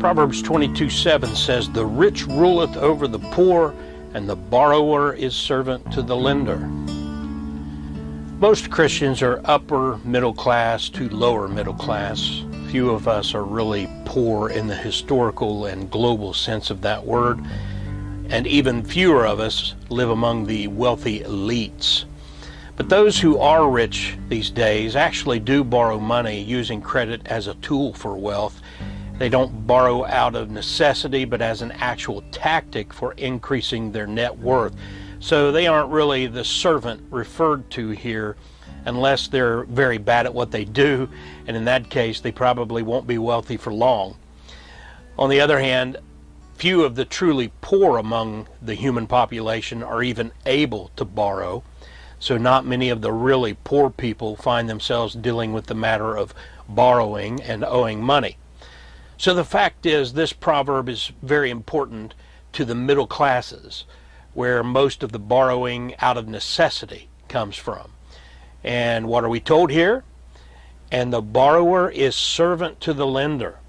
Proverbs 22:7 says, "The rich ruleth over the poor, and the borrower is servant to the lender." Most Christians are upper middle class to lower middle class. Few of us are really poor in the historical and global sense of that word, and even fewer of us live among the wealthy elites. But those who are rich these days actually do borrow money using credit as a tool for wealth. They don't borrow out of necessity, but as an actual tactic for increasing their net worth. So they aren't really the servant referred to here, unless they're very bad at what they do, and in that case they probably won't be wealthy for long. On the other hand, few of the truly poor among the human population are even able to borrow, so not many of the really poor people find themselves dealing with the matter of borrowing and owing money. So the fact is, this proverb is very important to the middle classes, where most of the borrowing out of necessity comes from. And what are we told here? And the borrower is servant to the lender.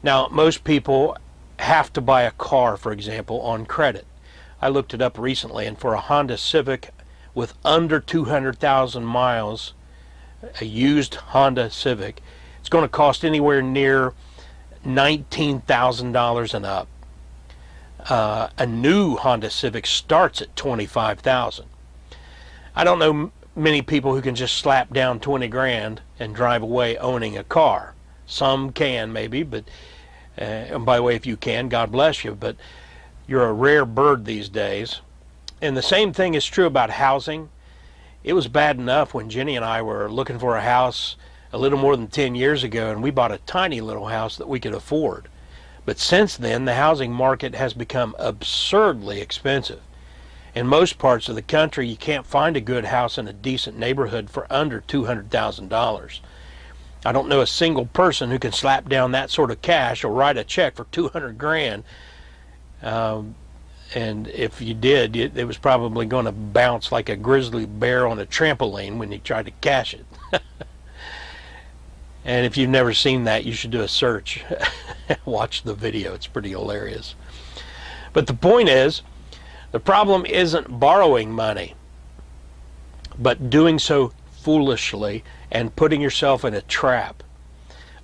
Now, most people have to buy a car, for example, on credit. I looked it up recently, and for a Honda Civic with under 200,000 miles, a used Honda Civic, it's going to cost anywhere near $19,000 and up. A new Honda Civic starts at $25,000. I don't know many people who can just slap down 20 grand and drive away owning a car. Some can maybe, but and by the way, if you can, God bless you, but you're a rare bird these days. And the same thing is true about housing. It was bad enough when Jenny and I were looking for a house a little more than 10 years ago, and we bought a tiny little house that we could afford. But since then, the housing market has become absurdly expensive. In most parts of the country, you can't find a good house in a decent neighborhood for under $200,000. I don't know a single person who can slap down that sort of cash or write a check for 200 grand. And if you did, it was probably going to bounce like a grizzly bear on a trampoline when you tried to cash it. And if you've never seen that, you should do a search. Watch the video. It's pretty hilarious. But the point is, the problem isn't borrowing money, but doing so foolishly and putting yourself in a trap.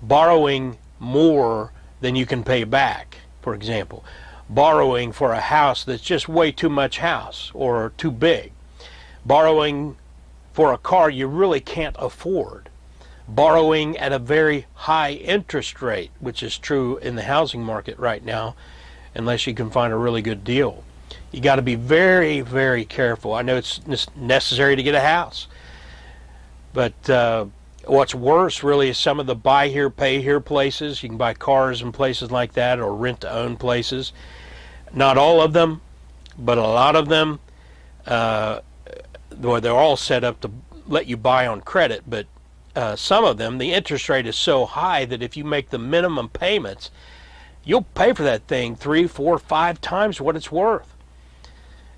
Borrowing more than you can pay back, for example. Borrowing for a house that's just way too much house or too big. Borrowing for a car you really can't afford. Borrowing at a very high interest rate, which is true in the housing market right now, unless you can find a really good deal. You got to be very, very careful. I know it's necessary to get a house, but what's worse really is some of the buy here, pay here places. You can buy cars in places like that, or rent to own places. Not all of them, but a lot of them, they're all set up to let you buy on credit, but some of them, the interest rate is so high that if you make the minimum payments, you'll pay for that thing 3, 4, 5 times what it's worth.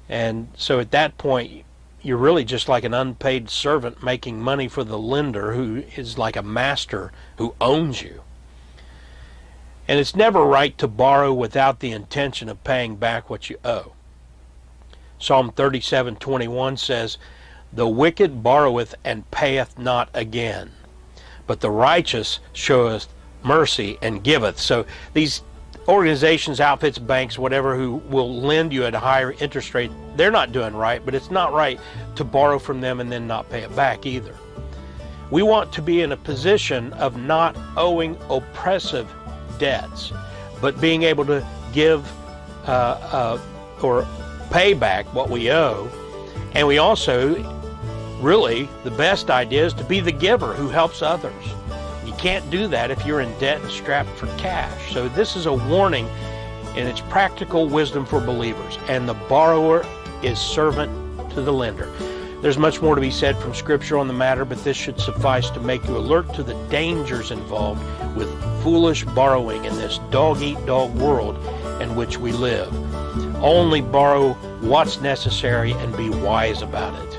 And so at that point, you're really just like an unpaid servant making money for the lender, who is like a master who owns you. And it's never right to borrow without the intention of paying back what you owe. Psalm 37:21 says, "The wicked borroweth and payeth not again, but the righteous showeth mercy and giveth." So these organizations, outfits, banks, whatever, who will lend you at a higher interest rate, they're not doing right, but it's not right to borrow from them and then not pay it back either. We want to be in a position of not owing oppressive debts, but being able to give or pay back what we owe. And we also, really, the best idea is to be the giver who helps others. You can't do that if you're in debt and strapped for cash. So this is a warning, and it's practical wisdom for believers. And the borrower is servant to the lender. There's much more to be said from Scripture on the matter, but this should suffice to make you alert to the dangers involved with foolish borrowing in this dog-eat-dog world in which we live. Only borrow what's necessary and be wise about it.